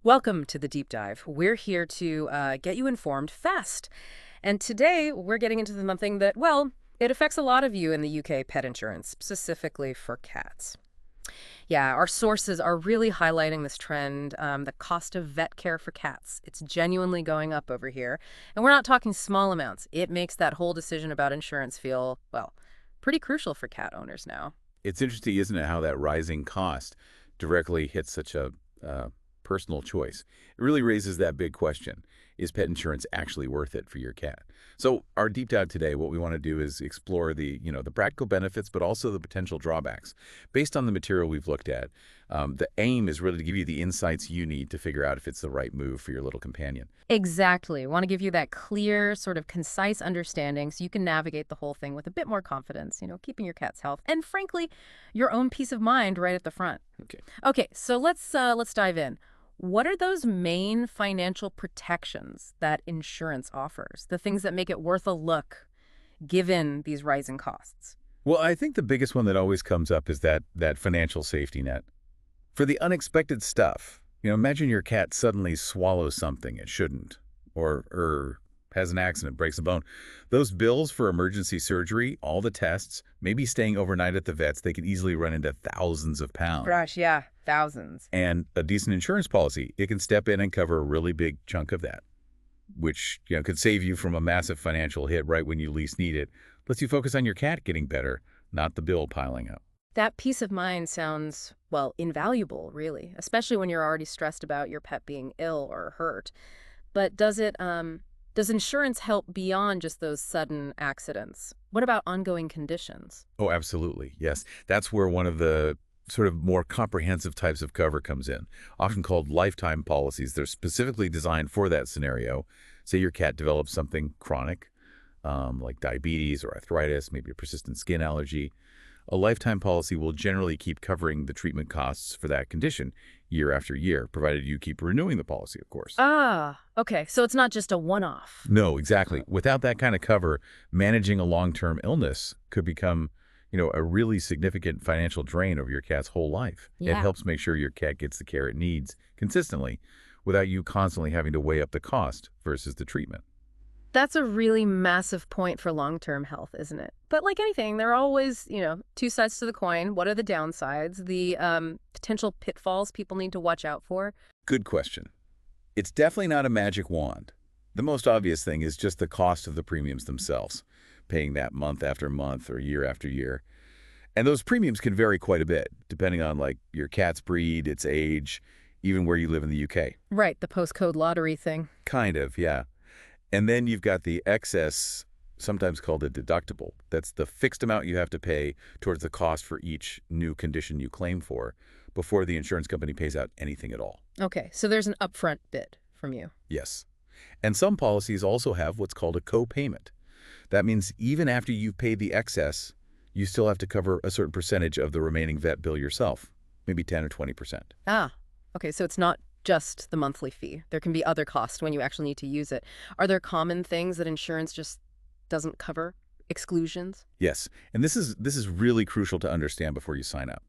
Welcome to the Deep Dive. We're here to get you informed fast. And today we're getting into something that, well, it affects a lot of you in the UK pet insurance, specifically for cats. Yeah, our sources are really highlighting this trend, the cost of vet care for cats. It's genuinely going up over here. And we're not talking small amounts. It makes that whole decision about insurance feel, well, pretty crucial for cat owners now. It's interesting, isn't it, how that rising cost directly hits such a uh, personal choice. It really raises that big question. Is pet insurance actually worth it for your cat? So our deep dive today, what we want to do is explore the practical benefits, but also the potential drawbacks. Based on the material we've looked at, the aim is really to give you the insights you need to figure out if it's the right move for your little companion. Exactly. Want to give you that clear, sort of concise understanding so you can navigate the whole thing with a bit more confidence, keeping your cat's health and frankly, your own peace of mind right at the front. Okay. Okay, so let's dive in. What are those main financial protections that insurance offers? The things that make it worth a look given these rising costs? Well, I think the biggest one that always comes up is that financial safety net. For the unexpected stuff, imagine your cat suddenly swallows something it shouldn't, or has an accident, breaks a bone. Those bills for emergency surgery, all the tests, maybe staying overnight at the vets, they could easily run into thousands of pounds. Gosh, yeah, thousands. And a decent insurance policy, it can step in and cover a really big chunk of that, which could save you from a massive financial hit right when you least need it. Lets you focus on your cat getting better, not the bill piling up. That peace of mind sounds, well, invaluable, really, especially when you're already stressed about your pet being ill or hurt. But does insurance help beyond just those sudden accidents? What about ongoing conditions? Oh, absolutely. Yes. That's where one of the sort of more comprehensive types of cover comes in, often called lifetime policies. They're specifically designed for that scenario. Say your cat develops something chronic, like diabetes or arthritis, maybe a persistent skin allergy. A lifetime policy will generally keep covering the treatment costs for that condition year after year, provided you keep renewing the policy, of course. Ah, okay. So it's not just a one-off. No, exactly. Without that kind of cover, managing a long-term illness could become, a really significant financial drain over your cat's whole life. It Yeah. helps make sure your cat gets the care it needs consistently without you constantly having to weigh up the cost versus the treatment. That's a really massive point for long-term health, isn't it? But like anything, there are always, two sides to the coin. What are the downsides, the potential pitfalls people need to watch out for? Good question. It's definitely not a magic wand. The most obvious thing is just the cost of the premiums themselves, paying that month after month or year after year. And those premiums can vary quite a bit, depending on like your cat's breed, its age, even where you live in the UK. Right, the postcode lottery thing. Kind of, yeah. And then you've got the excess, sometimes called a deductible. That's the fixed amount you have to pay towards the cost for each new condition you claim for before the insurance company pays out anything at all. Okay, so there's an upfront bid from you. Yes. And some policies also have what's called a co-payment. That means even after you've paid the excess, you still have to cover a certain percentage of the remaining vet bill yourself, maybe 10 or 20%. Ah, okay, so it's not just the monthly fee. There can be other costs when you actually need to use it. Are there common things that insurance just doesn't cover? Exclusions? Yes, and this is really crucial to understand before you sign up.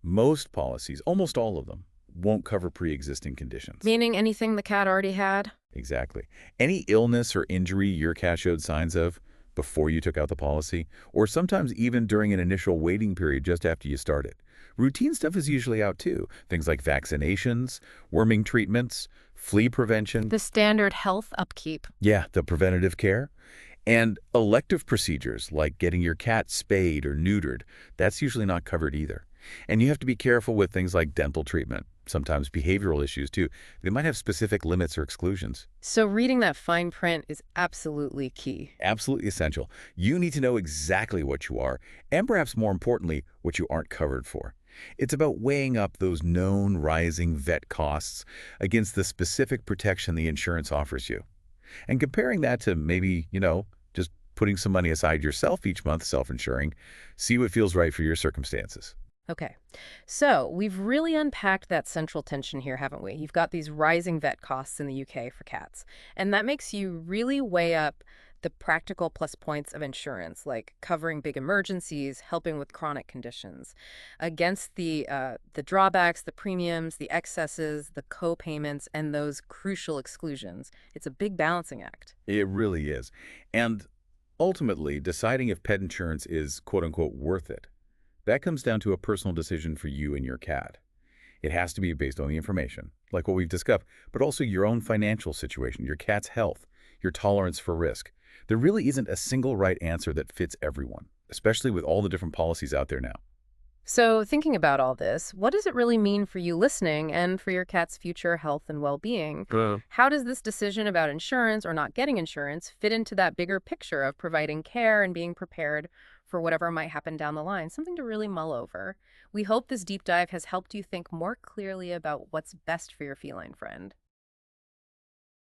Most policies, almost all of them, won't cover pre-existing conditions. Meaning anything the cat already had? Exactly. Any illness or injury your cat showed signs of before you took out the policy, or sometimes even during an initial waiting period just after you started. Routine stuff is usually out too. Things like vaccinations, worming treatments, flea prevention. The standard health upkeep. Yeah, the preventative care. And elective procedures like getting your cat spayed or neutered, that's usually not covered either. And you have to be careful with things like dental treatment, sometimes behavioral issues too. They might have specific limits or exclusions. So reading that fine print is absolutely key. Absolutely essential. You need to know exactly what you are, and perhaps more importantly, what you aren't covered for. It's about weighing up those known rising vet costs against the specific protection the insurance offers you. And comparing that to maybe, just putting some money aside yourself each month, self-insuring, see what feels right for your circumstances. Okay, so we've really unpacked that central tension here, haven't we? You've got these rising vet costs in the UK for cats, and that makes you really weigh up the practical plus points of insurance, like covering big emergencies, helping with chronic conditions, against the drawbacks, the premiums, the excesses, the co-payments, and those crucial exclusions. It's a big balancing act. It really is. And ultimately, deciding if pet insurance is quote-unquote worth it, that comes down to a personal decision for you and your cat. It has to be based on the information, like what we've discussed, but also your own financial situation, your cat's health, your tolerance for risk. There really isn't a single right answer that fits everyone, especially with all the different policies out there now. So, thinking about all this, what does it really mean for you listening and for your cat's future health and well-being? How does this decision about insurance or not getting insurance fit into that bigger picture of providing care and being prepared for whatever might happen down the line? Something to really mull over. We hope this deep dive has helped you think more clearly about what's best for your feline friend.